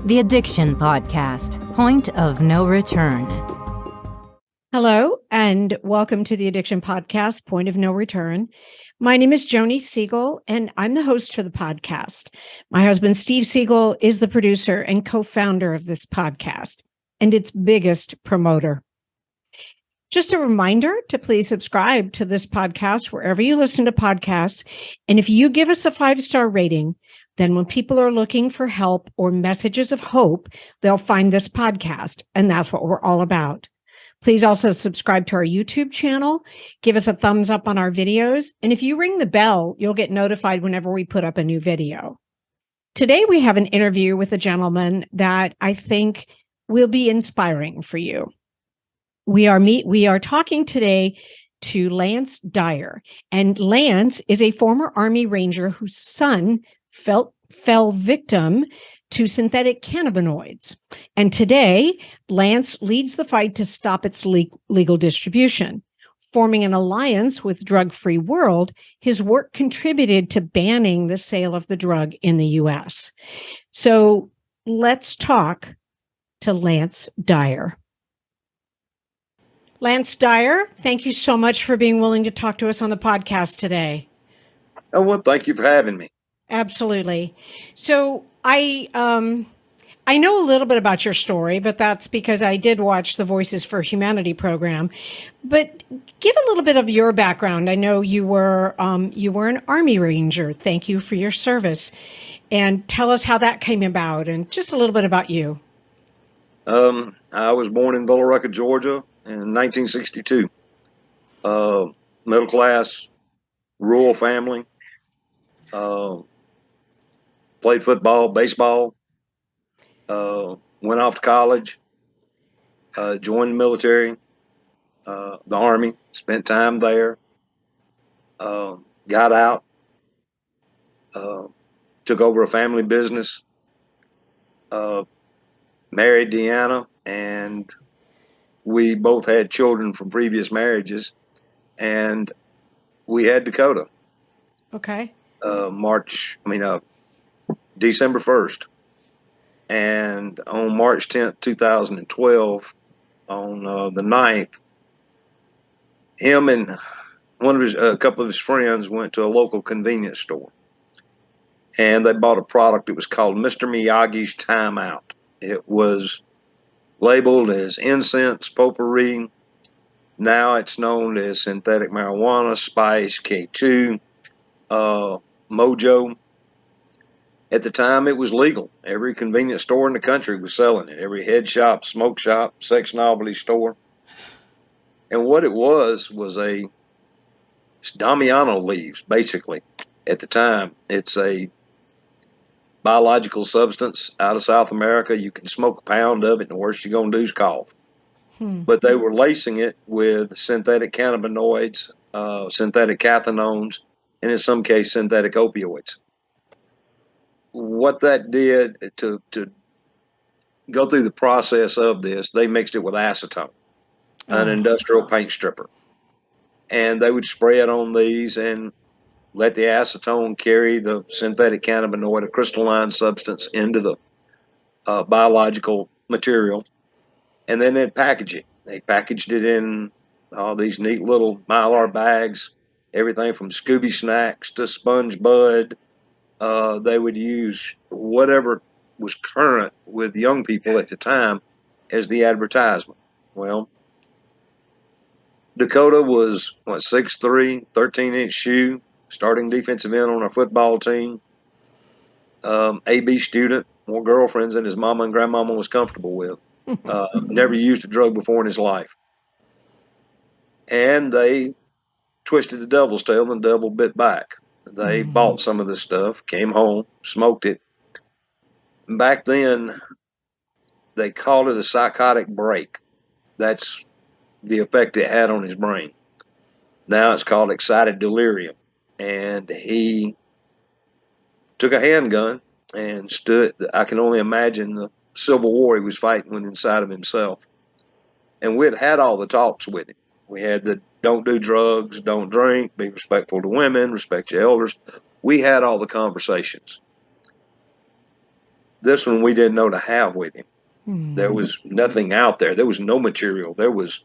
The Addiction Podcast, Point of No Return. Hello, and welcome to the Addiction Podcast, Point of No Return. My name is Joni Siegel, and I'm the host for the podcast. My husband, Steve Siegel, is the producer and co-founder of this podcast and its biggest promoter. Just a reminder to please subscribe to this podcast wherever you listen to podcasts. And if you give us a 5-star rating, then when people are looking for help or messages of hope, they'll find this podcast. And that's what we're all about. Please also subscribe to our YouTube channel. Give us a thumbs up on our videos. And if you ring the bell, you'll get notified whenever we put up a new video. Today, we have an interview with a gentleman that I think will be inspiring for you. We are talking today to Lance Dyer. And Lance is a former Army Ranger whose son fell victim to synthetic cannabinoids. And today, Lance leads the fight to stop its legal distribution. Forming an alliance with Drug Free World, his work contributed to banning the sale of the drug in the U.S. So let's talk to Lance Dyer. Lance Dyer, thank you so much for being willing to talk to us on the podcast today. Oh, well, thank you for having me. Absolutely. So I know a little bit about your story, but that's because I did watch the Voices for Humanity program. But give a little bit of your background. I know you were an Army Ranger. Thank you for your service. And tell us how that came about and just a little bit about you. I was born in Villa, Georgia in 1962. Middle class, rural family. Played football, baseball, went off to college, joined the military, the Army, spent time there, got out, took over a family business, married Deanna, and we both had children from previous marriages, and we had Dakota. Okay. December 1st. And on March 10th, 2012, on the 9th, him and a couple of his friends went to a local convenience store. And they bought a product. It was called Mr. Miyagi's Timeout. It was labeled as incense, potpourri. Now it's known as synthetic marijuana, spice, K2, mojo. At the time, it was legal. Every convenience store in the country was selling it. Every head shop, smoke shop, sex novelty store. And what it was it's Damiano leaves, basically. At the time, it's a biological substance out of South America. You can smoke a pound of it, and the worst you're going to do is cough. But they were lacing it with synthetic cannabinoids, synthetic cathinones, and in some cases, synthetic opioids. What that did to go through the process of this, they mixed it with acetone, an industrial paint stripper. And they would spray it on these and let the acetone carry the synthetic cannabinoid, a crystalline substance, into the biological material. And then they'd package it. They packaged it in all these neat little Mylar bags, everything from Scooby Snacks to Sponge Bud. They would use whatever was current with young people at the time as the advertisement. Well, Dakota was, 6'3", 13-inch shoe, starting defensive end on our football team, AB student, more girlfriends than his mama and grandmama was comfortable with. Never used a drug before in his life. And they twisted the devil's tail and the devil bit back. They bought some of this stuff, came home, smoked it. Back then, they called it a psychotic break. That's the effect it had on his brain. Now it's called excited delirium. And he took a handgun and stood. I can only imagine the civil war he was fighting with inside of himself. And we'd had all the talks with him. We had the don't do drugs, don't drink, be respectful to women, respect your elders. We had all the conversations. This one we didn't know to have with him. Hmm. There was nothing out there. There was no material. There was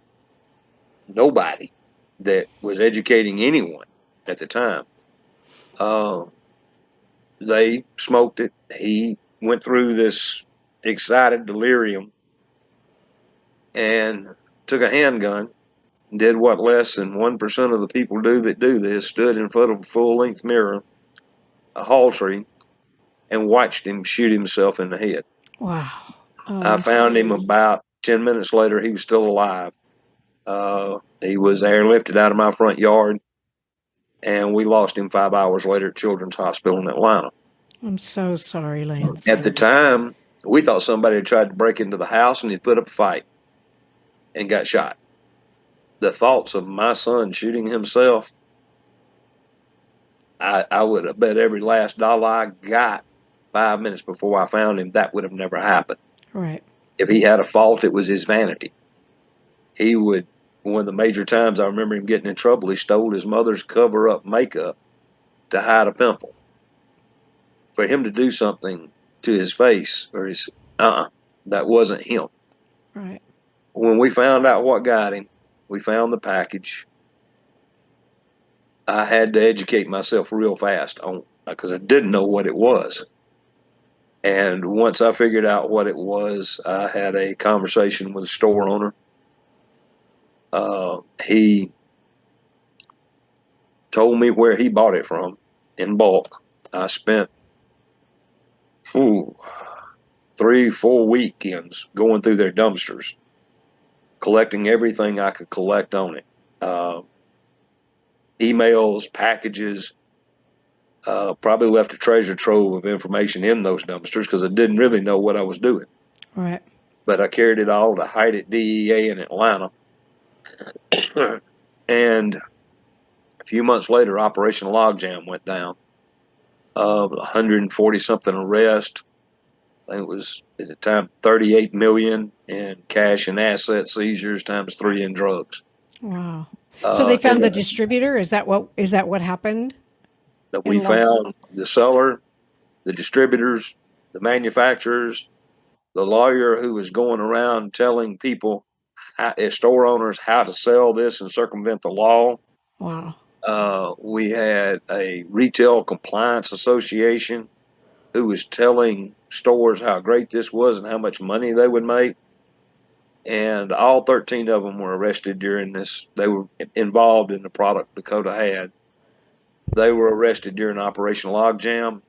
nobody that was educating anyone at the time. They smoked it. He went through this excited delirium and took a handgun, did what less than 1% of the people do that do this, stood in front of a full-length mirror, a halter, and watched him shoot himself in the head. Wow. I found him about 10 minutes later. He was still alive. He was airlifted out of my front yard, and we lost him 5 hours later at Children's Hospital in Atlanta. I'm so sorry, Lance. At the time, we thought somebody had tried to break into the house and he'd put up a fight and got shot. The thoughts of my son shooting himself, I would have bet every last dollar I got 5 minutes before I found him that would have never happened. Right. If he had a fault, it was his vanity. He would, one of the major times I remember him getting in trouble, he stole his mother's cover-up makeup to hide a pimple. For him to do something to his face, or his, that wasn't him. Right. When we found out what got him, we found the package. I had to educate myself real fast on, because I didn't know what it was. And once I figured out what it was, I had a conversation with the store owner. He told me where he bought it from in bulk. I spent 3-4 weekends going through their dumpsters, collecting everything I could collect on it. Emails, packages, probably left a treasure trove of information in those dumpsters because I didn't really know what I was doing. Right. But I carried it all to hide at DEA in Atlanta. And a few months later, Operation Logjam went down. 140-something arrests. I think it was, at the time, 38 million in cash and asset seizures times 3 in drugs. Wow. So they found the distributor? Is that what happened? That we found the seller, the distributors, the manufacturers, the lawyer who was going around telling people, store owners, how to sell this and circumvent the law. Wow. We had a retail compliance association who was telling stores how great this was and how much money they would make. And all 13 of them were arrested during this. They were involved in the product Dakota had. They were arrested during Operation Logjam.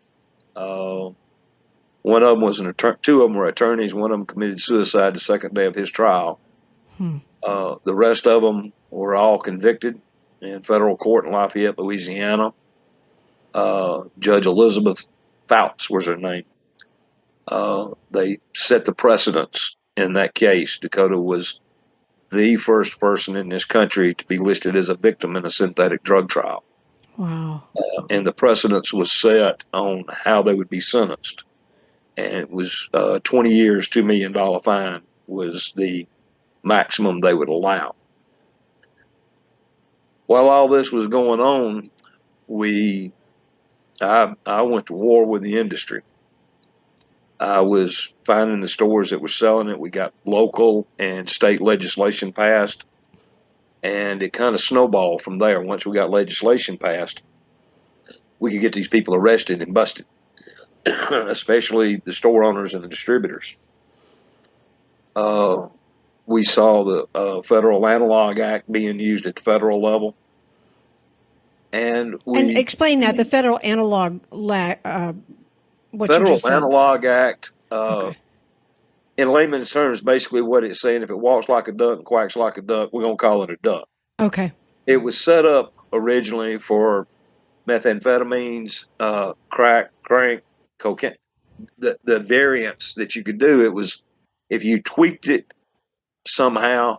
One of them was an attorney. 2 of them were attorneys. One of them committed suicide the second day of his trial. The rest of them were all convicted in federal court in Lafayette, Louisiana. Judge Elizabeth Fouts was her name. They set the precedence in that case. Dakota was the first person in this country to be listed as a victim in a synthetic drug trial. Wow. And the precedence was set on how they would be sentenced. And it was 20 years, $2 million fine was the maximum they would allow. While all this was going on, I went to war with the industry. I was finding the stores that were selling it. We got local and state legislation passed, and it kind of snowballed from there. Once we got legislation passed, we could get these people arrested and busted, especially the store owners and the distributors. We saw the Federal Analog Act being used at the federal level. And explain that, the Federal Analog Federal Analog Act, in layman's terms, basically what it's saying, if it walks like a duck and quacks like a duck, we're going to call it a duck. Okay. It was set up originally for methamphetamines, crack, cocaine. The variants that you could do, it was, if you tweaked it somehow,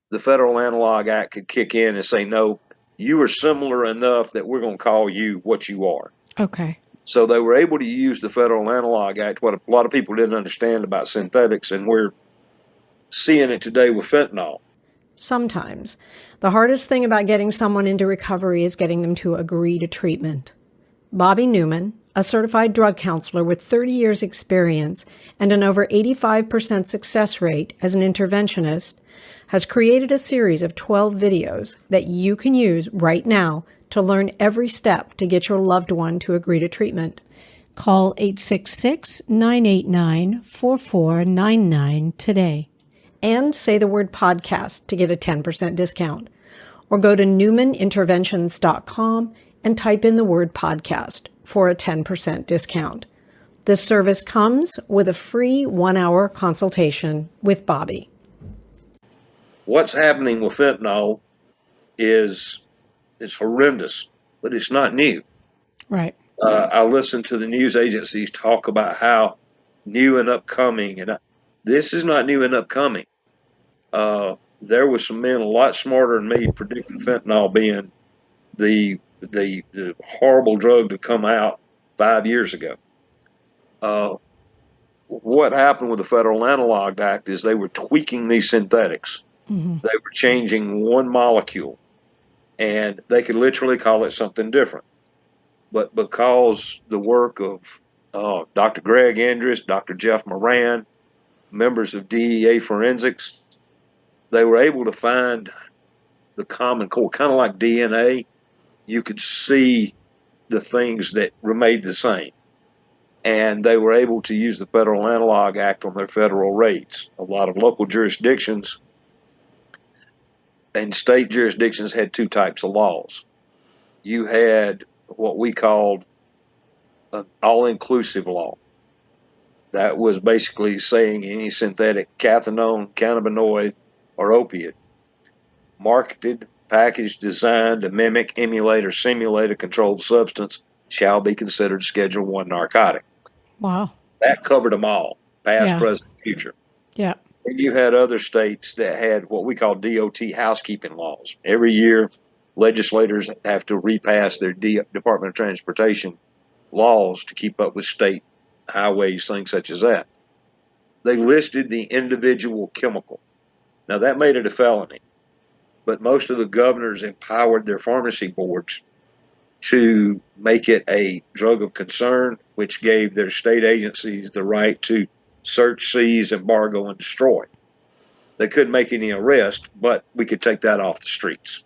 the Federal Analog Act could kick in and say, no, you are similar enough that we're going to call you what you are. Okay. So they were able to use the Federal Analog Act, what a lot of people didn't understand about synthetics, and we're seeing it today with fentanyl. Sometimes the hardest thing about getting someone into recovery is getting them to agree to treatment. Bobby Newman, a certified drug counselor with 30 years experience and an over 85% success rate as an interventionist, has created a series of 12 videos that you can use right now to learn every step to get your loved one to agree to treatment. Call 866-989-4499 today and say the word podcast to get a 10% discount. Or go to newmaninterventions.com and type in the word podcast for a 10% discount. This service comes with a free 1-hour consultation with Bobby. What's happening with fentanyl is horrendous, but it's not new. Right. I listen to the news agencies talk about how new and upcoming, and this is not new and upcoming. There was some men a lot smarter than me predicting fentanyl being the horrible drug to come out 5 years ago. What happened with the Federal Analog Act is they were tweaking these synthetics. Mm-hmm. They were changing one molecule, and they could literally call it something different. But because the work of Dr. Greg Andrus, Dr. Jeff Moran, members of DEA Forensics, they were able to find the common core, kind of like DNA. You could see the things that remained the same. And they were able to use the Federal Analog Act on their federal rates. A lot of local jurisdictions and state jurisdictions had two types of laws. You had what we called an all-inclusive law. That was basically saying any synthetic cathinone, cannabinoid, or opiate marketed, packaged, designed to mimic, emulate, or simulate a controlled substance shall be considered Schedule I narcotic. Wow. That covered them all, past, Yeah. present, future. Yeah. And you had other states that had what we call DOT housekeeping laws. Every year, legislators have to repass their Department of Transportation laws to keep up with state highways, things such as that. They listed the individual chemical. Now, that made it a felony, but most of the governors empowered their pharmacy boards to make it a drug of concern, which gave their state agencies the right to search, seize, embargo, and destroy. They couldn't make any arrest, but we could take that off the streets.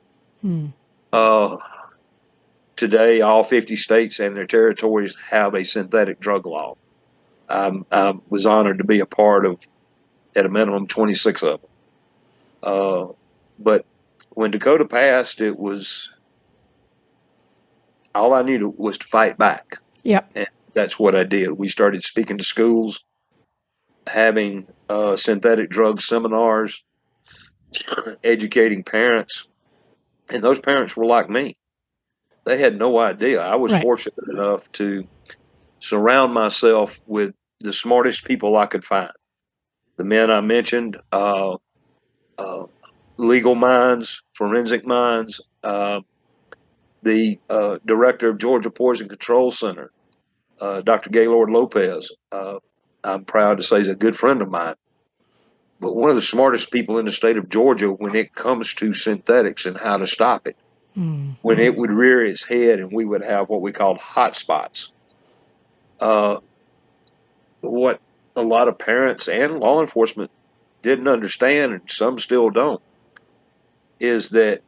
Today, all 50 states and their territories have a synthetic drug law. I was honored to be a part of, at a minimum, 26 of them. But when Dakota passed, it was all I needed was to fight back. Yep. And that's what I did. We started speaking to schools, having synthetic drug seminars, educating parents. And those parents were like me. They had no idea. I was fortunate enough to surround myself with the smartest people I could find. The men I mentioned, legal minds, forensic minds, the director of Georgia Poison Control Center, Dr. Gaylord Lopez. I'm proud to say he's a good friend of mine. But one of the smartest people in the state of Georgia when it comes to synthetics and how to stop it. When it would rear its head and we would have what we called hot spots. What a lot of parents and law enforcement didn't understand, and some still don't, is that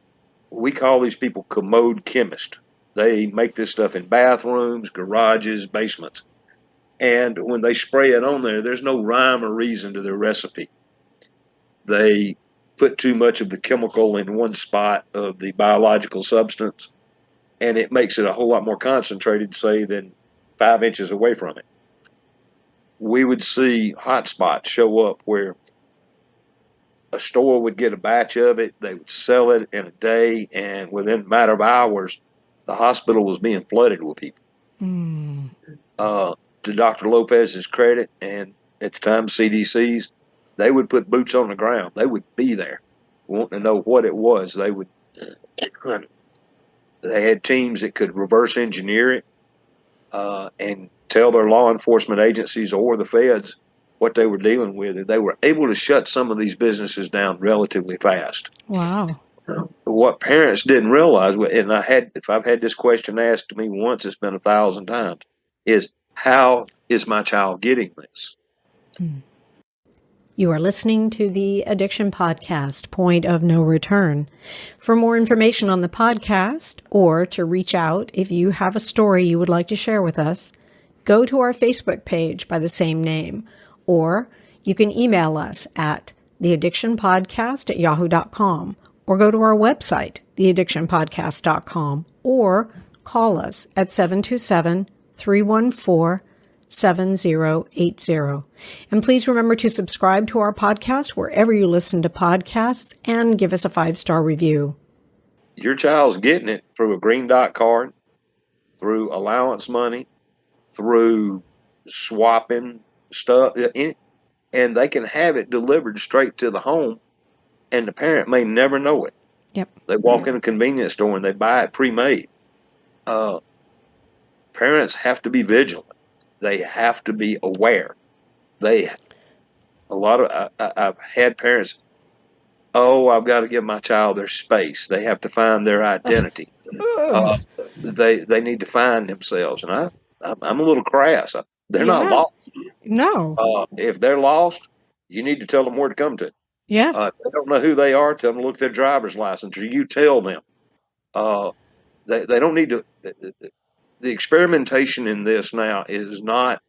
we call these people commode chemists. They make this stuff in bathrooms, garages, basements. And when they spray it on there, there's no rhyme or reason to their recipe. They put too much of the chemical in one spot of the biological substance, and it makes it a whole lot more concentrated, say, than 5 inches away from it. We would see hot spots show up where a store would get a batch of it, they would sell it in a day, and within a matter of hours, the hospital was being flooded with people. To Dr. Lopez's credit, and at the time CDC's, they would put boots on the ground. They would be there, wanting to know what it was. They had teams that could reverse engineer it and tell their law enforcement agencies or the feds what they were dealing with. And they were able to shut some of these businesses down relatively fast. Wow. What parents didn't realize, and if I've had this question asked to me once, it's been 1,000 times. is how is my child getting this? You are listening to the Addiction Podcast, Point of No Return. For more information on the podcast or to reach out if you have a story you would like to share with us, go to our Facebook page by the same name, or you can email us at theaddictionpodcast@yahoo.com, or go to our website, theaddictionpodcast.com, or call us at 727-314-7080. And please remember to subscribe to our podcast wherever you listen to podcasts and give us a 5-star review. Your child's getting it through a green dot card, through allowance money, through swapping stuff, and they can have it delivered straight to the home, and the parent may never know it. Yep. They walk in a convenience store and they buy it pre-made. Parents have to be vigilant. They have to be aware. I've had parents, I've got to give my child their space. They have to find their identity. They need to find themselves. And I'm a little crass. They're not lost. No. If they're lost, you need to tell them where to come to. Yeah. If they don't know who they are, tell them to look at their driver's license, or you tell them. They don't need to. The experimentation in this now is not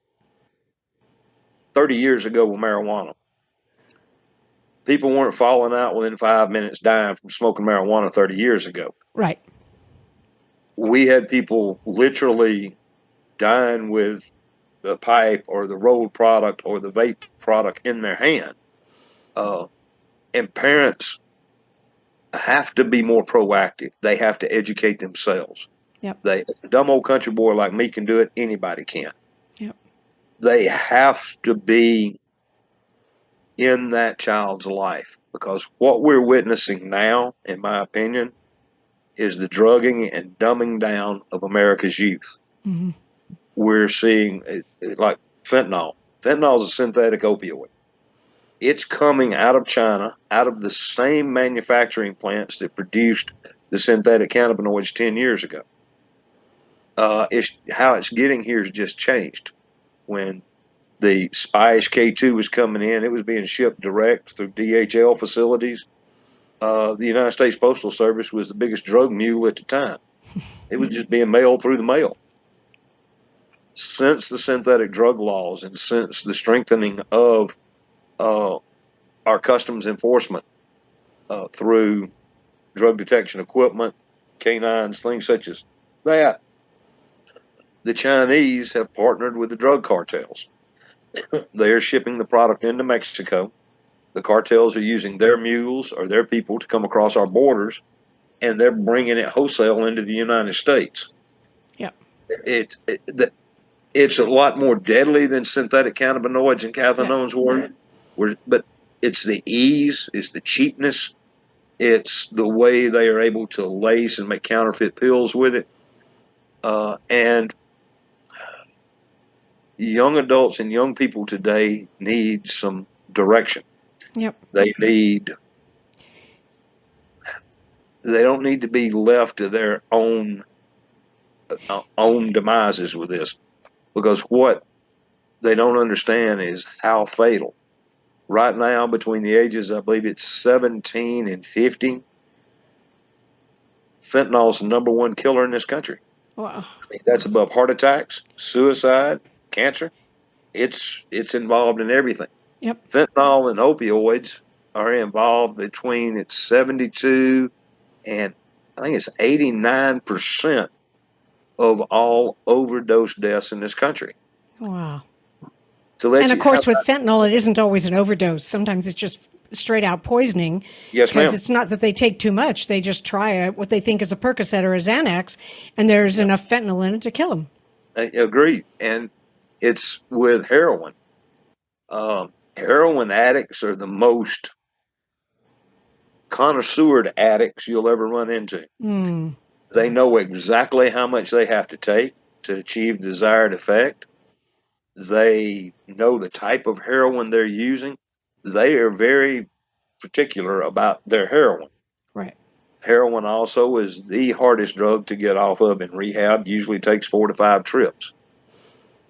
30 years ago with marijuana. People weren't falling out within 5 minutes dying from smoking marijuana 30 years ago. Right. We had people literally dying with the pipe or the rolled product or the vape product in their hand. And parents have to be more proactive. They have to educate themselves. Yep. A dumb old country boy like me can do it. Anybody can. Yep. They have to be in that child's life, because what we're witnessing now, in my opinion, is the drugging and dumbing down of America's youth. Mm-hmm. We're seeing like fentanyl. Fentanyl is a synthetic opioid. It's coming out of China, out of the same manufacturing plants that produced the synthetic cannabinoids 10 years ago. How it's getting here has just changed. When the Spice K2 was coming in, it was being shipped direct through DHL facilities. The United States Postal Service was the biggest drug mule at the time. It was just being mailed through the mail. Since the synthetic drug laws and since the strengthening of our customs enforcement through drug detection equipment, canines, things such as that, the Chinese have partnered with the drug cartels. They are shipping the product into Mexico. The cartels are using their mules or their people to come across our borders, and they're bringing it wholesale into the United States. Yeah. It's a lot more deadly than synthetic cannabinoids and cathinones were, but it's the ease, it's the cheapness, it's the way they are able to lace and make counterfeit pills with it. And young adults and young people today need some direction. Yep. They don't need to be left to their own demises with this, because what they don't understand is how fatal. Right now, between the ages, I believe it's 17 and 50, fentanyl's the number one killer in this country. Wow. I mean, that's above heart attacks, suicide, cancer. It's involved in everything. Yep. Fentanyl and opioids are involved between it's 72 and I think it's 89% of all overdose deaths in this country. Wow. And of course, with fentanyl, it isn't always an overdose. Sometimes it's just straight out poisoning. Yes, ma'am. Because it's not that they take too much. They just try what they think is a Percocet or a Xanax, and there's enough fentanyl in it to kill them. I agree. And it's with heroin. Heroin addicts are the most connoisseured addicts you'll ever run into. Mm. They know exactly how much they have to take to achieve the desired effect. They know the type of heroin they're using. They are very particular about their heroin. Right. Heroin also is the hardest drug to get off of in rehab. Usually takes 4 to 5 trips.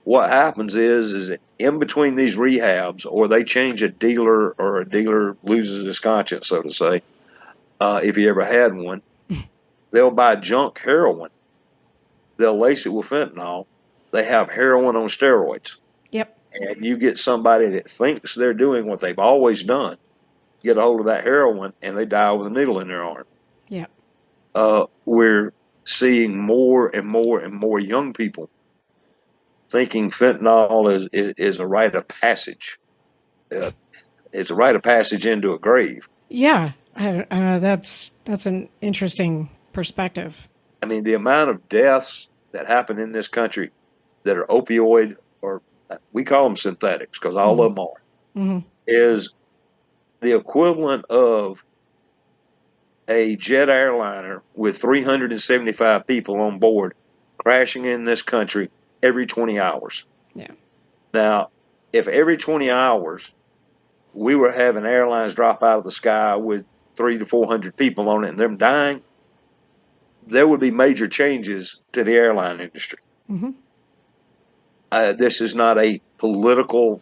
what happens is that in between these rehabs, or they change a dealer, or a dealer loses his conscience, so to say, if he ever had one, they'll buy junk heroin. They'll lace it with fentanyl. They have heroin on steroids. Yep. And you get somebody that thinks they're doing what they've always done, get a hold of that heroin, and they die with a needle in their arm. Yep. We're seeing more and more and more young people thinking fentanyl is a rite of passage. It's a rite of passage into a grave. Yeah. I know that's an interesting perspective. I mean, the amount of deaths that happen in this country that are opioid, or we call them synthetics because all of them are, is the equivalent of a jet airliner with 375 people on board crashing in this country every 20 hours. Yeah. Now, if every 20 hours we were having airlines drop out of the sky with 300 to 400 people on it and them dying, there would be major changes to the airline industry. This is not a political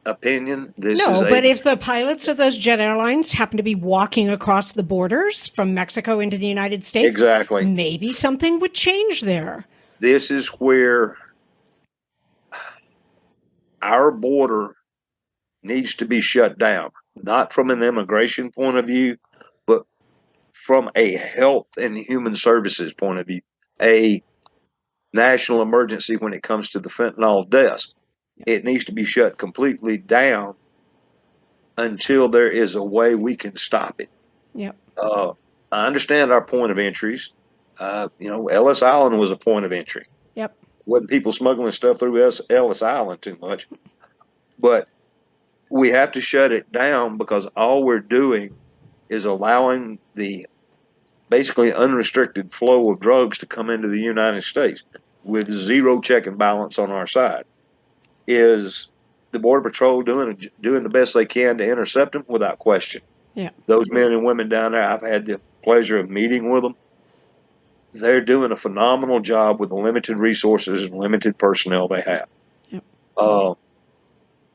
opinion. But if the pilots of those jet airlines happen to be walking across the borders from Mexico into the United States, exactly, maybe something would change there. This is where our border needs to be shut down, not from an immigration point of view, but from a health and human services point of view, a national emergency when it comes to the fentanyl deaths. It needs to be shut completely down until there is a way we can stop it. Yep. I understand our point of entries. Ellis Island was a point of entry. Yep. Wasn't people smuggling stuff through Ellis Island too much. But we have to shut it down because all we're doing is allowing the basically unrestricted flow of drugs to come into the United States with zero check and balance on our side. Is the Border Patrol doing the best they can to intercept them? Without question. Yeah. Those men and women down there, I've had the pleasure of meeting with them. They're doing a phenomenal job with the limited resources and limited personnel they have. Yep.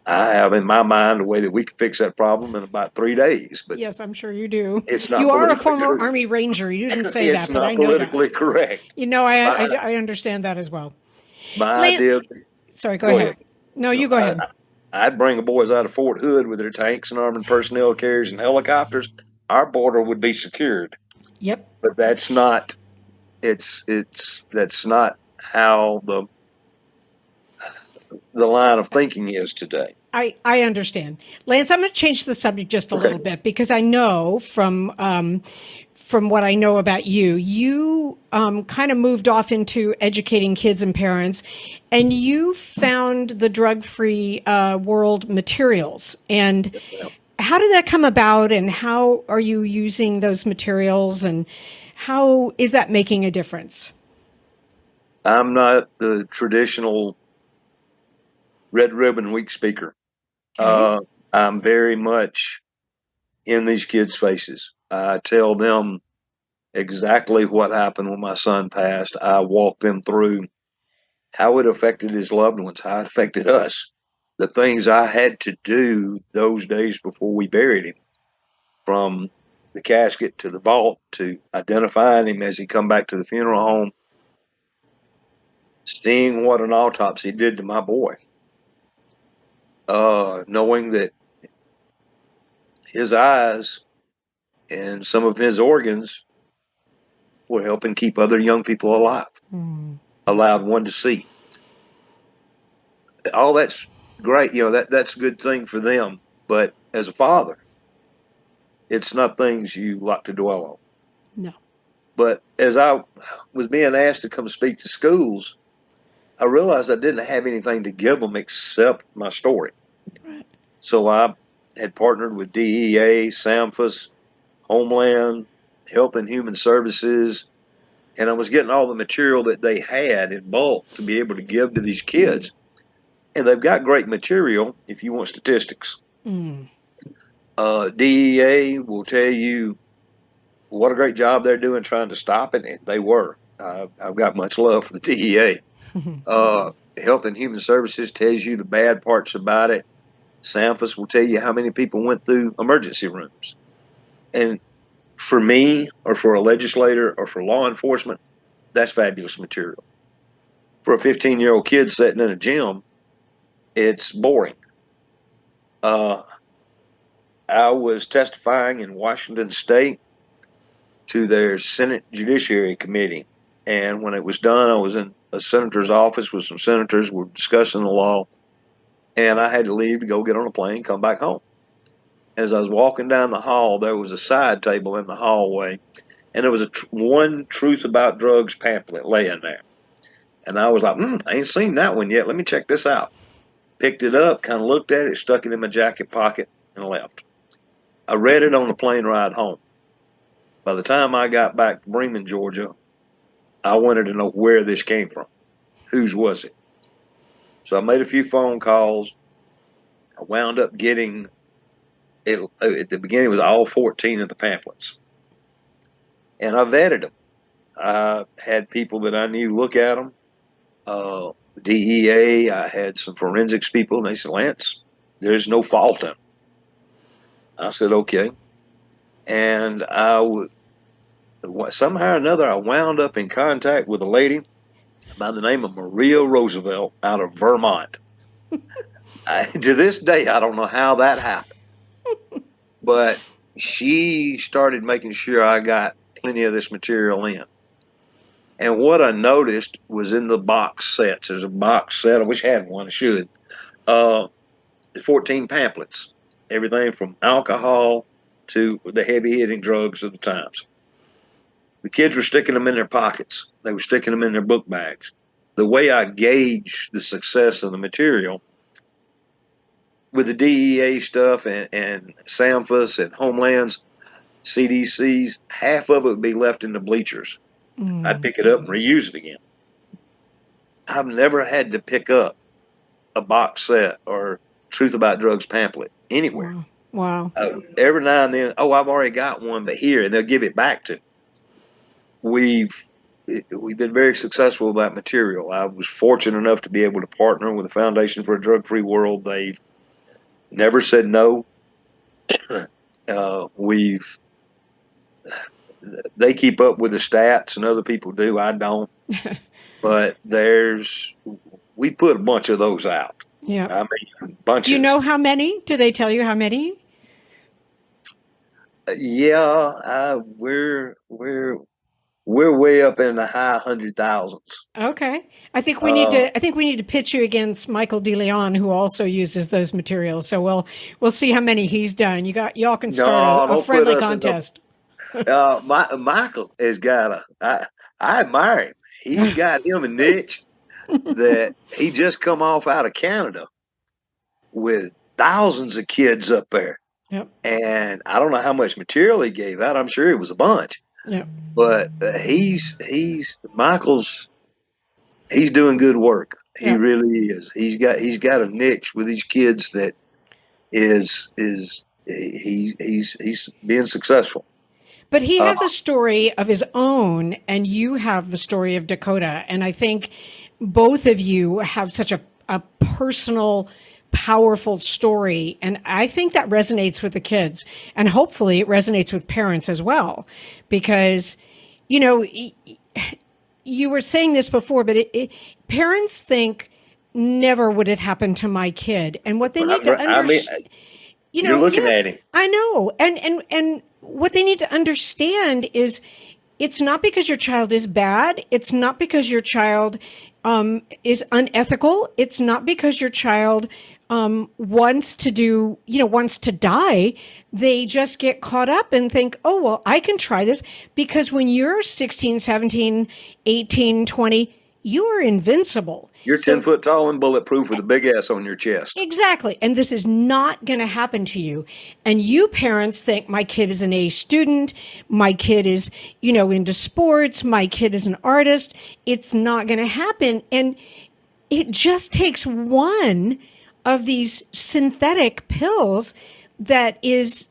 I have in my mind a way that we can fix that problem in about 3 days. But yes, I'm sure you do. It's not. You are a former Army Ranger. You didn't say that, but I know that. It's not politically correct. I understand that as well. My idea. Sorry, go ahead. No, you go ahead. I'd bring the boys out of Fort Hood with their tanks and armored personnel carriers and helicopters. Our border would be secured. Yep. But that's not. That's not how the line of thinking is today. I understand. Lance, I'm going to change the subject just a little bit because I know from what I know about you, you kind of moved off into educating kids and parents, and you found the drug-free world materials. And how did that come about, and how are you using those materials, and how is that making a difference? I'm not the traditional Red Ribbon Week speaker. Okay. I'm very much in these kids' faces. I tell them exactly what happened when my son passed. I walk them through how it affected his loved ones, how it affected us, the things I had to do those days before we buried him, from the casket to the vault to identifying him as he come back to the funeral home, seeing what an autopsy did to my boy. Knowing that his eyes and some of his organs were helping keep other young people alive, allowed one to see. All that's great. That's a good thing for them. But as a father, it's not things you like to dwell on. No. But as I was being asked to come speak to schools, I realized I didn't have anything to give them except my story. Right. So I had partnered with DEA, SAMFAS, Homeland, Health and Human Services, and I was getting all the material that they had in bulk to be able to give to these kids. And they've got great material if you want statistics. DEA will tell you what a great job they're doing trying to stop it, and they were. I've got much love for the DEA. Health and Human Services tells you the bad parts about it. SAMHSA will tell you how many people went through emergency rooms. And for me, or for a legislator, or for law enforcement, that's fabulous material. For a 15-year-old kid sitting in a gym, it's boring. I was testifying in Washington State to their Senate Judiciary Committee. And when it was done, I was in a senator's office with some senators. We were discussing the law. And I had to leave to go get on a plane, come back home. As I was walking down the hall, there was a side table in the hallway. And there was one Truth About Drugs pamphlet laying there. And I was like, I ain't seen that one yet. Let me check this out. Picked it up, kind of looked at it, stuck it in my jacket pocket, and left. I read it on the plane ride home. By the time I got back to Bremen, Georgia, I wanted to know where this came from. Whose was it? So I made a few phone calls. I wound up getting it. At the beginning, it was all 14 of the pamphlets. And I vetted them. I had people that I knew look at them. DEA, I had some forensics people, and they said, Lance, there's no fault in them. I said, okay. And somehow or another, I wound up in contact with a lady by the name of Maria Roosevelt out of Vermont. To this day, I don't know how that happened, but she started making sure I got plenty of this material in. And what I noticed was in the box sets. There's a box set. I wish I had one. I should. 14 pamphlets. Everything from alcohol to the heavy-hitting drugs of the times. The kids were sticking them in their pockets. They were sticking them in their book bags. The way I gauge the success of the material with the DEA stuff and SAMHSA and Homelands, CDCs, half of it would be left in the bleachers. I'd pick it up and reuse it again. I've never had to pick up a box set or Truth About Drugs pamphlet anywhere. Wow. Every now and then, I've already got one, but here, and they'll give it back to me. We've been very successful with that material. I was fortunate enough to be able to partner with the Foundation for a Drug-Free World. They've never said no. They keep up with the stats, and other people do. I don't. But we put a bunch of those out. Yeah. I mean, bunches. Do you know how many? Do they tell you how many? Yeah, we're way up in the high 100,000s. Okay. I think we need to pitch you against Michael DeLeon, who also uses those materials. So we'll see how many he's done. Y'all can start a friendly contest. Michael has got I admire him. He's got him a niche that he just come off out of Canada with thousands of kids up there. Yep. And I don't know how much material he gave out. I'm sure it was a bunch. Yeah. But Michael's doing good work. He really is. He's got a niche with these kids that he's being successful. But he has a story of his own, and you have the story of Dakota. And I think both of you have such a personal, powerful story. And I think that resonates with the kids. And hopefully it resonates with parents as well. Because, you were saying this before, but parents think, never would it happen to my kid. And what they need to understand... You're looking at him. I know. And what they need to understand is it's not because your child is bad. It's not because your child is unethical. It's not because your child wants to die. They just get caught up and think, oh, well, I can try this. Because when you're 16, 17, 18, 20, you are invincible. You're 10 foot tall and bulletproof with a big S on your chest. Exactly. And this is not going to happen to you. And you parents think my kid is an A student. My kid is, into sports. My kid is an artist. It's not going to happen. And it just takes one of these synthetic pills that is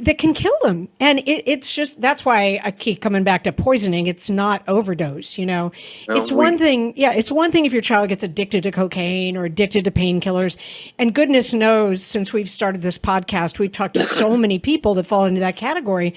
that can kill them. And it's just, that's why I keep coming back to poisoning. It's not overdose, No, It's one thing. Yeah. It's one thing if your child gets addicted to cocaine or addicted to painkillers. And goodness knows, since we've started this podcast, we've talked to so many people that fall into that category.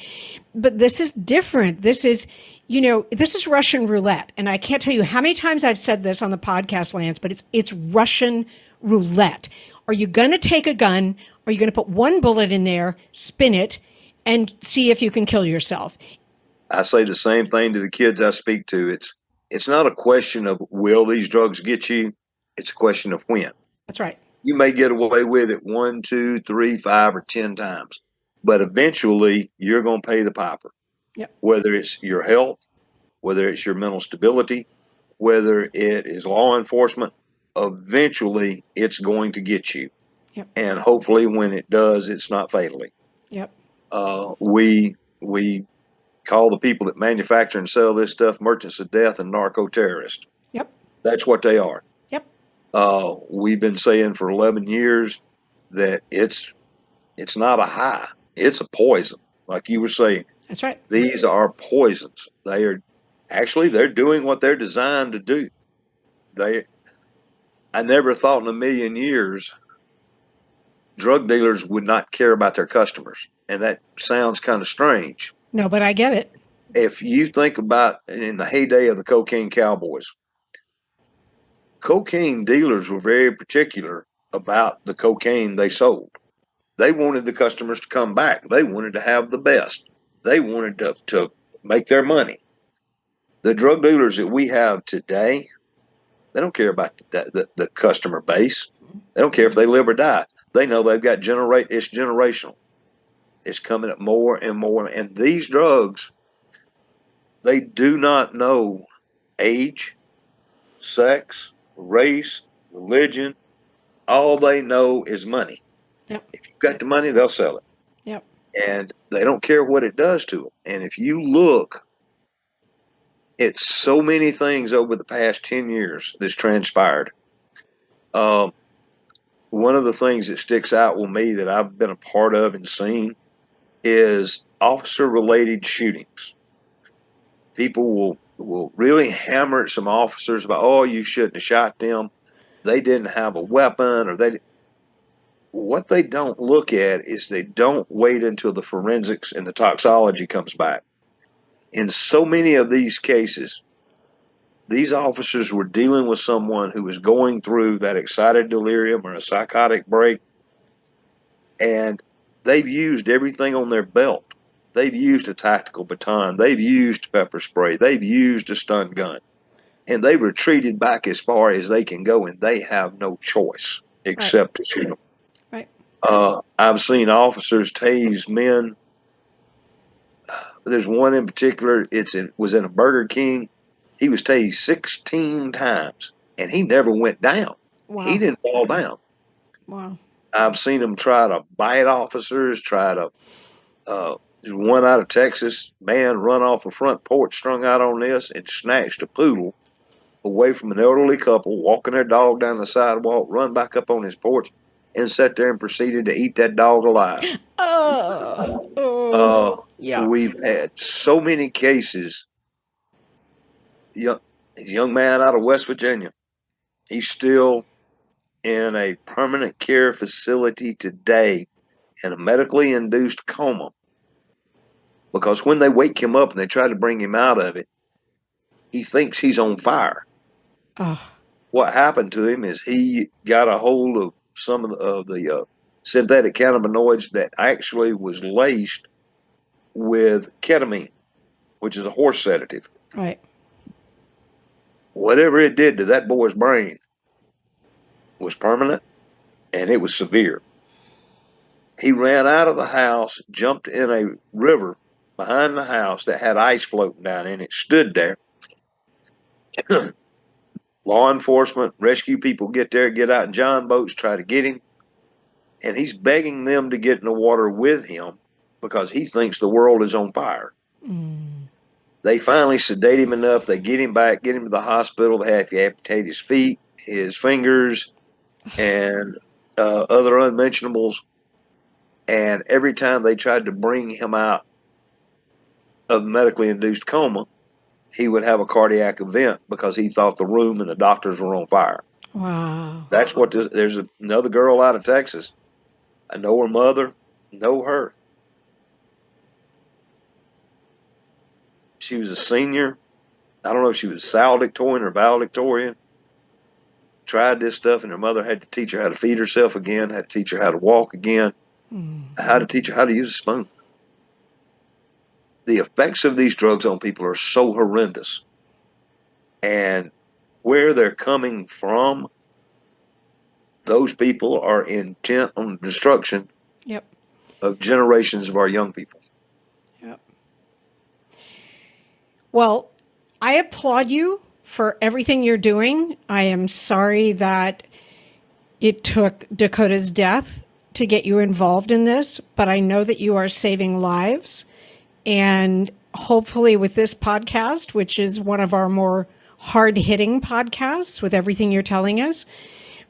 But this is different. This is, this is Russian roulette. And I can't tell you how many times I've said this on the podcast, Lance, but it's Russian roulette. Are you going to take a gun? Are you going to put one bullet in there, spin it, and see if you can kill yourself? I say the same thing to the kids I speak to. It's not a question of will these drugs get you. It's a question of when. That's right. You may get away with it 1, 2, 3, 5, or 10 times, but eventually you're going to pay the piper. Yep. Whether it's your health, whether it's your mental stability, whether it is law enforcement, eventually it's going to get you. Yep. And hopefully when it does, it's not fatally. Yep. We call the people that manufacture and sell this stuff merchants of death and narco terrorists. Yep. That's what they are. Yep. We've been saying for 11 years that it's not a high. It's a poison. Like you were saying. That's right. These are poisons. They're doing what they're designed to do. I never thought in a million years drug dealers would not care about their customers. And that sounds kind of strange. No, but I get it. If you think about in the heyday of the cocaine cowboys, cocaine dealers were very particular about the cocaine they sold. They wanted the customers to come back. They wanted to have the best. They wanted to make their money. The drug dealers that we have today, they don't care about the customer base. They don't care if they live or die. They know they've got it's generational. It's coming up more and more. And these drugs, they do not know age, sex, race, religion. All they know is money. Yep. If you've got the money, they'll sell it. Yep. And they don't care what it does to them. And if you look at so many things over the past 10 years that's transpired, one of the things that sticks out with me that I've been a part of and seen is officer-related shootings. People will really hammer at some officers about, oh, you shouldn't have shot them. They didn't have a weapon, or what they don't look at is they don't wait until the forensics and the toxicology comes back. In so many of these cases, these officers were dealing with someone who was going through that excited delirium or a psychotic break, and they've used everything on their belt. They've used a tactical baton. They've used pepper spray. They've used a stun gun. And they've retreated back as far as they can go, and they have no choice except to shoot them. Right. I've seen officers tase men. There's one in particular, was in a Burger King. He was tased 16 times, and he never went down. Wow. He didn't fall down. Wow. I've seen him try to bite officers, one out of Texas, man run off a front porch, strung out on this, and snatched a poodle away from an elderly couple, walking their dog down the sidewalk, run back up on his porch, and sat there and proceeded to eat that dog alive. Yeah. We've had so many cases. Young man out of West Virginia, he's still in a permanent care facility today in a medically induced coma, because when they wake him up and they try to bring him out of it, he thinks he's on fire. What happened to him is he got a hold of some of the synthetic cannabinoids that actually was laced with ketamine, which is a horse sedative. Right. Whatever it did to that boy's brain was permanent, and it was severe. He ran out of the house, jumped in a river behind the house that had ice floating down in it, stood there. Law enforcement, rescue people get there, get out in john boats, try to get him. And he's begging them to get in the water with him because he thinks the world is on fire. They finally sedate him enough. They get him back, get him to the hospital. They have to amputate his feet, his fingers, and other unmentionables. And every time they tried to bring him out of medically induced coma, he would have a cardiac event because he thought the room and the doctors were on fire. Wow. That's what there's another girl out of Texas. I know her mother, know her. She was a senior. I don't know if she was salvatorian or valedictorian. Tried this stuff, and her mother had to teach her how to feed herself again, had to teach her how to walk again, how to teach her how to use a spoon. The effects of these drugs on people are so horrendous. And where they're coming from, those people are intent on the destruction Yep. of generations of our young people. Yep. Well, I applaud you for everything you're doing. I am sorry that it took Dakota's death to get you involved in this, but I know that you are saving lives. And hopefully with this podcast, which is one of our more hard-hitting podcasts with everything you're telling us,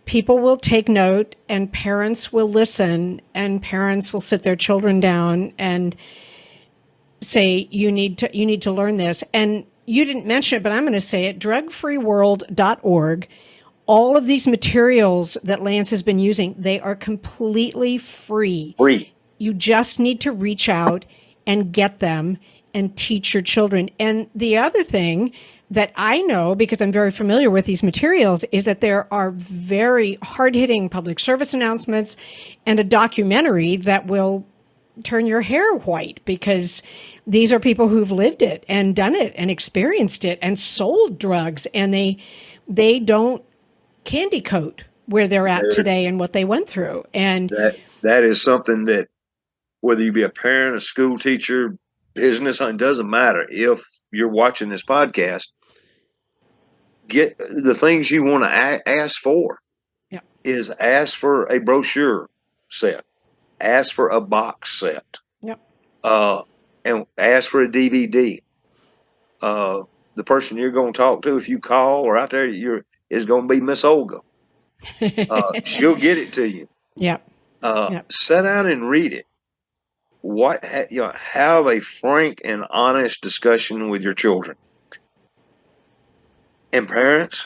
people will take note and parents will listen and parents will sit their children down and say, you need to learn this. And you didn't mention it, but I'm going to say it, drugfreeworld.org. All of these materials that Lance has been using, they are completely free. Free. You just need to reach out and get them and teach your children. And the other thing that I know, because I'm very familiar with these materials, is that there are very hard-hitting public service announcements and a documentary that will turn your hair white, because these are people who've lived it and done it and experienced it and sold drugs, and they don't candy coat where they're at today and what they went through. And that is something that, whether you be a parent, a school teacher, business, it doesn't matter. If you're watching this podcast, get the things you want to ask for. Yeah. Is ask for a brochure set, ask for a box set, Yep. And ask for a DVD. The person you're going to talk to, if you call or out there, is going to be Miss Olga. She'll get it to you. Yep. Sit down and read it. Have a frank and honest discussion with your children. And parents,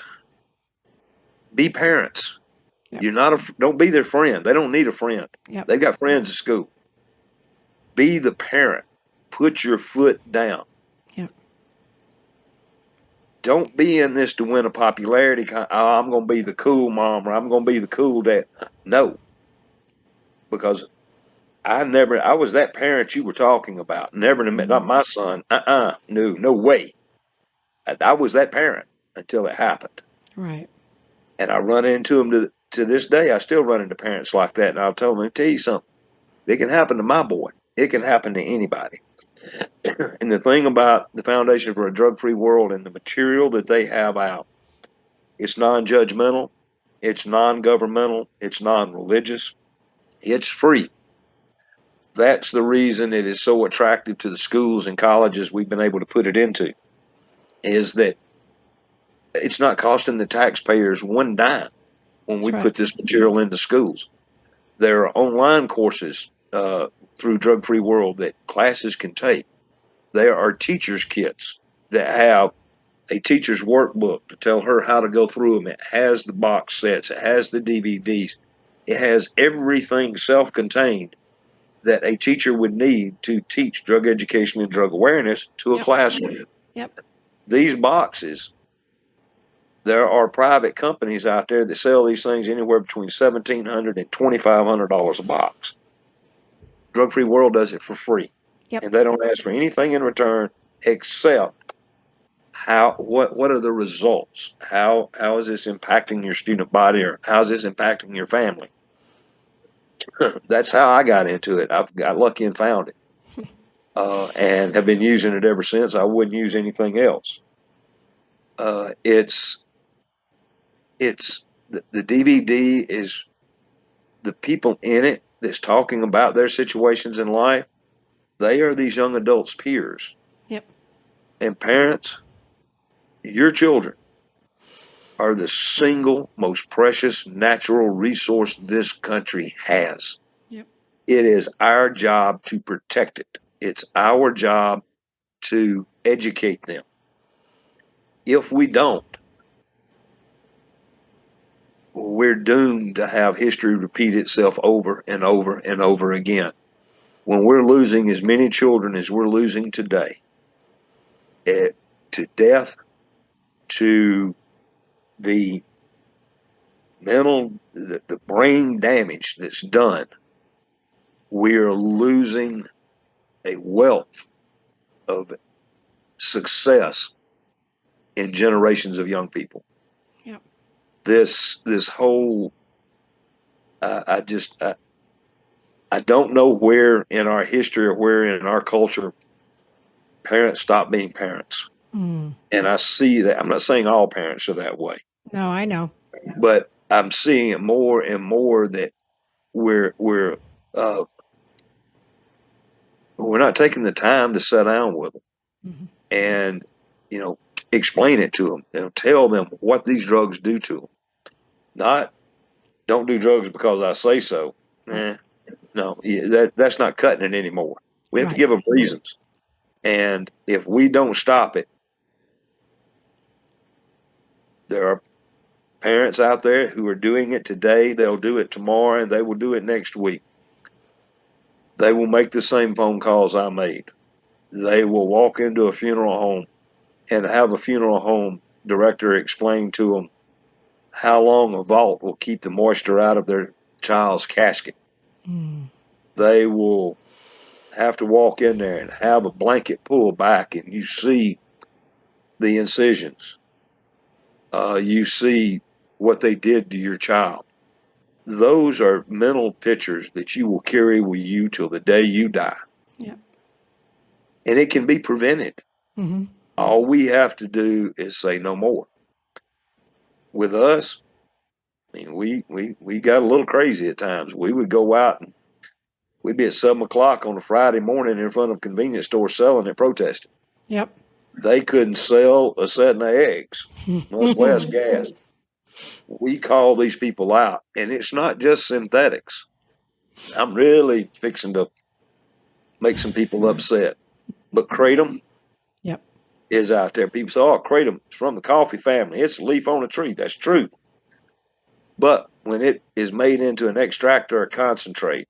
be parents. Yep. Don't be their friend. They don't need a friend. Yep. They've got friends at school. Be the parent. Put your foot down. Yep. Don't be in this to win a popularity. I'm going to be the cool mom, or I'm going to be the cool dad. No. Because I was that parent you were talking about. Never, not my son. No way. I was that parent until it happened. Right. And I run into them to this day. I still run into parents like that. And I'll tell them, tell you something. It can happen to my boy. It can happen to anybody. And the thing about the Foundation for a Drug-Free World and the material that they have out, it's non-judgmental, it's non-governmental, it's non-religious, it's free. That's the reason it is so attractive to the schools and colleges we've been able to put it into, is that it's not costing the taxpayers one dime when we put this material into schools. There are online courses through Drug-Free World that classes can take. There are teachers' kits that have a teacher's workbook to tell her how to go through them. It has the box sets. It has the DVDs. It has everything self-contained that a teacher would need to teach drug education and drug awareness to a classroom. Yep. These boxes, there are private companies out there that sell these things anywhere between $1,700 and $2,500 a box. Drug-Free World does it for free. Yep. And they don't ask for anything in return except what are the results? How is this impacting your student body, or how is this impacting your family? That's how I got into it. I've got lucky and found it, and have been using it ever since. I wouldn't use anything else. It's the DVD is the people in it that's talking about their situations in life. They are these young adults' peers. Yep. And parents, your children are the single most precious natural resource this country has. Yep. It is our job to protect it. It's our job to educate them. If we don't, we're doomed to have history repeat itself over and over and over again. When we're losing as many children as we're losing today, to death, to the the brain damage that's done, we're losing a wealth of success in generations of young people. Yep. This whole, I don't know where in our history or where in our culture parents stop being parents. Mm. And I see that. I'm not saying all parents are that way. No, I know. But I'm seeing it more and more that we're not taking the time to sit down with them and, explain it to them. Tell them what these drugs do to them. Not, don't do drugs because I say so. No, that's not cutting it anymore. We have to give them reasons. And if we don't stop it, there are parents out there who are doing it today. They'll do it tomorrow, and they will do it next week. They will make the same phone calls I made. They will walk into a funeral home and have a funeral home director explain to them how long a vault will keep the moisture out of their child's casket. They will have to walk in there and have a blanket pulled back, and you see the incisions. You see what they did to your child. Those are mental pictures that you will carry with you till the day you die. Yeah. And it can be prevented. All we have to do is say no more. With us, I mean, we got a little crazy at times. We would go out and we'd be at 7 o'clock on a Friday morning in front of a convenience store selling it, protesting. Yep. They couldn't sell a set of eggs, much less gas. We call these people out, and it's not just synthetics. I'm really fixing to make some people upset, but kratom is out there. People say, "Oh, kratom is from the coffee family. It's a leaf on a tree." That's true. But when it is made into an extract or a concentrate,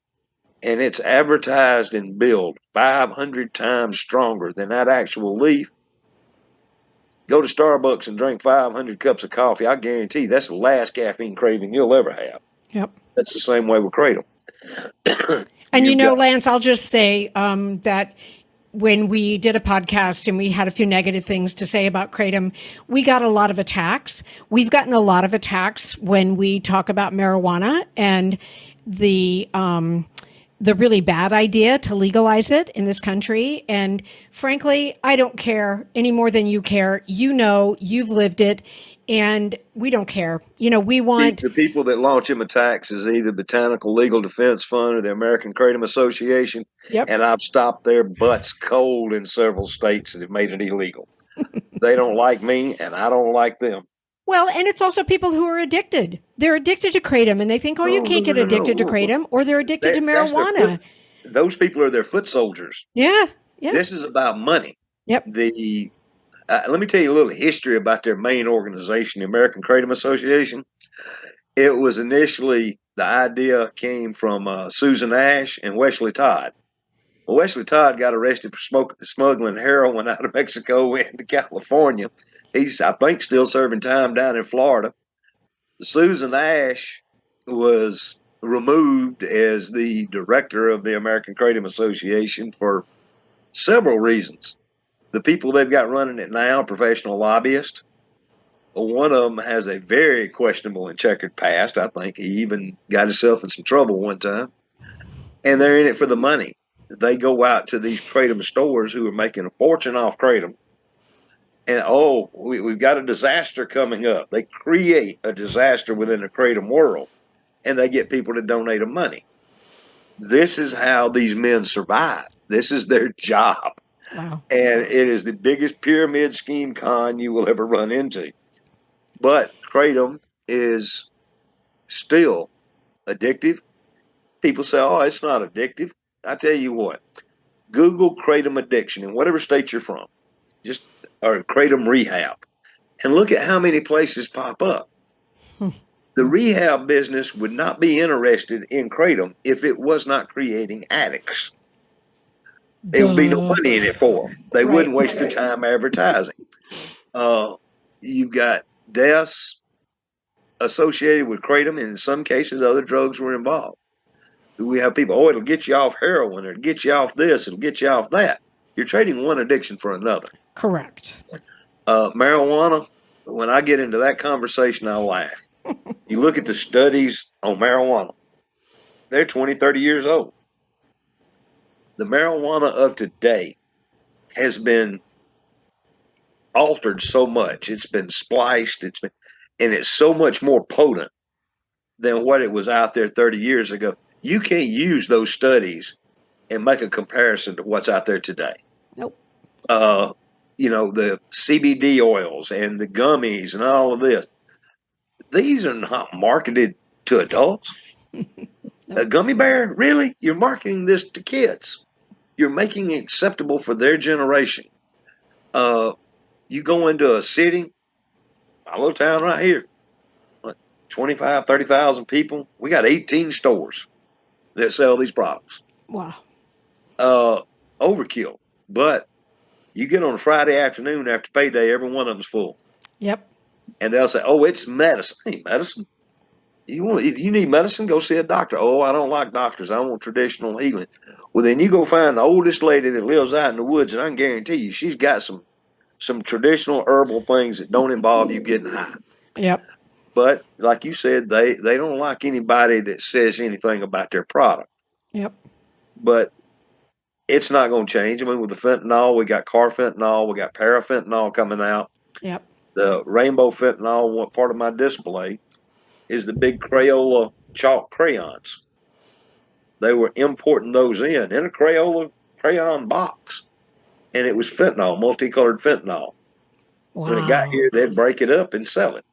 and it's advertised and billed 500 times stronger than that actual leaf, go to Starbucks and drink 500 cups of coffee. I guarantee that's the last caffeine craving you'll ever have. Yep. That's the same way with kratom. And Lance, I'll just say that when we did a podcast and we had a few negative things to say about kratom, we got a lot of attacks. We've gotten a lot of attacks when we talk about marijuana and the really bad idea to legalize it in this country. And frankly, I don't care any more than you care. You've lived it, and we don't care. We want the people that launch them attacks is either Botanical Legal Defense Fund or the American Kratom Association. Yep. And I've stopped their butts cold in several states that have made it illegal. They don't like me, and I don't like them. Well, and it's also people who are addicted. They're addicted to kratom, and they think, you can't get addicted to kratom, or they're addicted to marijuana. Those people are their foot soldiers. Yeah. This is about money. Yep. Let me tell you a little history about their main organization, the American Kratom Association. It was initially, the idea came from Susan Ash and Wesley Todd. Well, Wesley Todd got arrested for smuggling heroin out of Mexico into California. He's, I think, still serving time down in Florida. Susan Ash was removed as the director of the American Kratom Association for several reasons. The people they've got running it now, professional lobbyists. One of them has a very questionable and checkered past. I think he even got himself in some trouble one time. And they're in it for the money. They go out to these kratom stores who are making a fortune off kratom. And, we've got a disaster coming up. They create a disaster within the kratom world, and they get people to donate them money. This is how these men survive. This is their job. Wow. And it is the biggest pyramid scheme con you will ever run into. But kratom is still addictive. People say, oh, it's not addictive. I tell you what, Google kratom addiction in whatever state you're from, or kratom rehab, and look at how many places pop up. The rehab business would not be interested in kratom if it was not creating addicts. There would be no money in it for them. They wouldn't waste the time advertising. You've got deaths associated with kratom, and in some cases, other drugs were involved. We have people, oh, it'll get you off heroin, it'll get you off this, it'll get you off that. You're trading one addiction for another. Correct. Marijuana, when I get into that conversation, I laugh. You look at the studies on marijuana, they're 20, 30 years old. The marijuana of today has been altered so much. It's been spliced, and it's so much more potent than what it was out there 30 years ago. You can't use those studies and make a comparison to what's out there today. Nope. The CBD oils and the gummies and all of this. These are not marketed to adults. Nope. A gummy bear? Really? You're marketing this to kids. You're making it acceptable for their generation. You go into a city, my little town right here, 25, 30,000 people. We got 18 stores that sell these products. Wow. Overkill. But you get on a Friday afternoon after payday, every one of them's full. Yep. And they'll say, oh, it's medicine. Hey, medicine. If you need medicine, go see a doctor. Oh, I don't like doctors. I want traditional healing. Well, then you go find the oldest lady that lives out in the woods, and I can guarantee you she's got some traditional herbal things that don't involve you getting high. Yep. But like you said, they don't like anybody that says anything about their product. Yep. But it's not going to change. I mean, with the fentanyl, we got carfentanil, we got parafentanil coming out. Yep. The rainbow fentanyl, one part of my display, is the big Crayola chalk crayons. They were importing those in a Crayola crayon box. And it was fentanyl, multicolored fentanyl. Wow. When it got here, they'd break it up and sell it.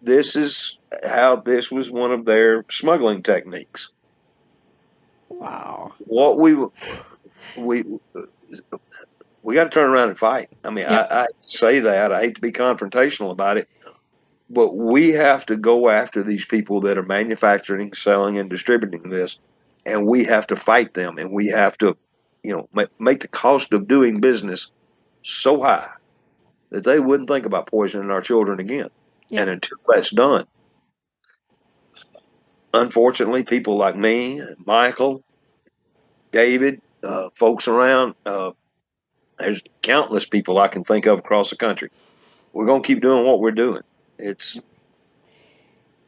This is how this was one of their smuggling techniques. Wow. What we got to turn around and fight. I mean, yep. I say that. I hate to be confrontational about it, but we have to go after these people that are manufacturing, selling, and distributing this, and we have to fight them, and we have to, make the cost of doing business so high that they wouldn't think about poisoning our children again. Yep. And until that's done, unfortunately, people like me, Michael, David, folks around, there's countless people I can think of across the country. We're going to keep doing what we're doing.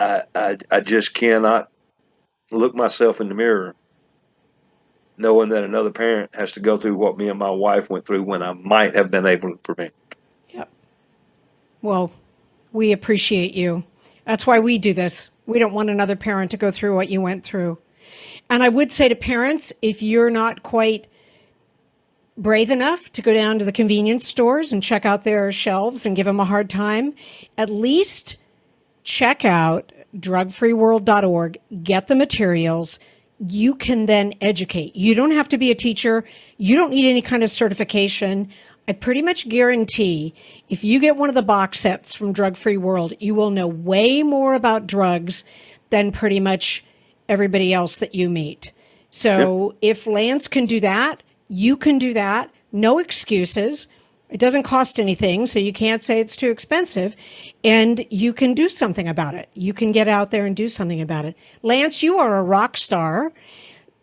I just cannot look myself in the mirror knowing that another parent has to go through what me and my wife went through when I might have been able to prevent it. Yep. Well, we appreciate you. That's why we do this. We don't want another parent to go through what you went through. And I would say to parents, if you're not quite brave enough to go down to the convenience stores and check out their shelves and give them a hard time, at least check out drugfreeworld.org, get the materials. You can then educate. You don't have to be a teacher. You don't need any kind of certification. I pretty much guarantee if you get one of the box sets from Drug Free World, you will know way more about drugs than pretty much everybody else that you meet. So if Lance can do that, you can do that. No excuses. It doesn't cost anything, so you can't say it's too expensive. And you can do something about it. You can get out there and do something about it. Lance, you are a rock star.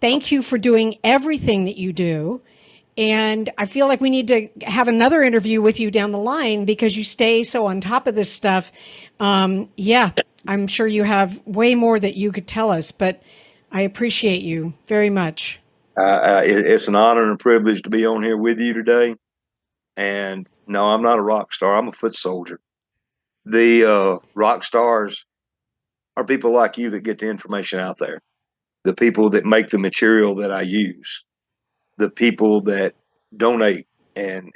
Thank you for doing everything that you do. And I feel like we need to have another interview with you down the line because you stay so on top of this stuff. Yeah, I'm sure you have way more that you could tell us, but I appreciate you very much. It's an honor and a privilege to be on here with you today. And no, I'm not a rock star. I'm a foot soldier. The rock stars are people like you that get the information out there, the people that make the material that I use, the people that donate and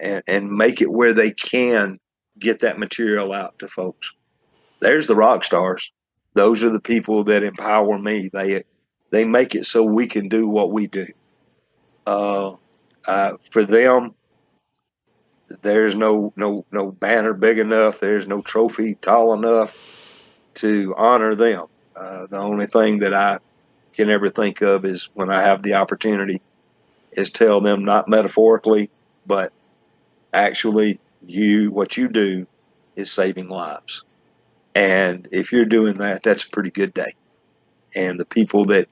make it where they can get that material out to folks. There's the rock stars. Those are the people that empower me. they make it so we can do what we do. For them, there's no banner big enough. There's no trophy tall enough to honor them. The only thing that I can ever think of is when I have the opportunity is tell them, not metaphorically, but actually, what you do is saving lives. And if you're doing that, that's a pretty good day. And the people that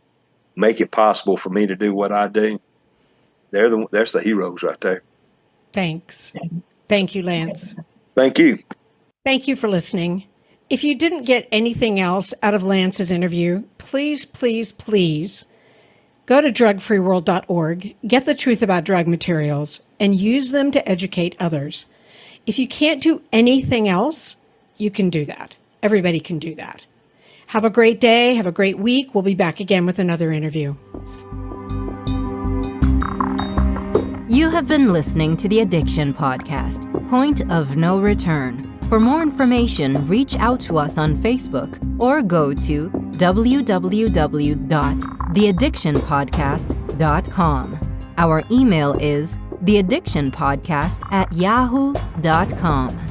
make it possible for me to do what I do, that's the heroes right there. Thanks. Thank you, Lance. Thank you. Thank you for listening. If you didn't get anything else out of Lance's interview, please, please, please go to drugfreeworld.org, get the truth about drug materials, and use them to educate others. If you can't do anything else, you can do that. Everybody can do that. Have a great day. Have a great week. We'll be back again with another interview. You have been listening to the Addiction Podcast, Point of No Return. For more information, reach out to us on Facebook or go to www.theaddictionpodcast.com. Our email is theaddictionpodcast@yahoo.com.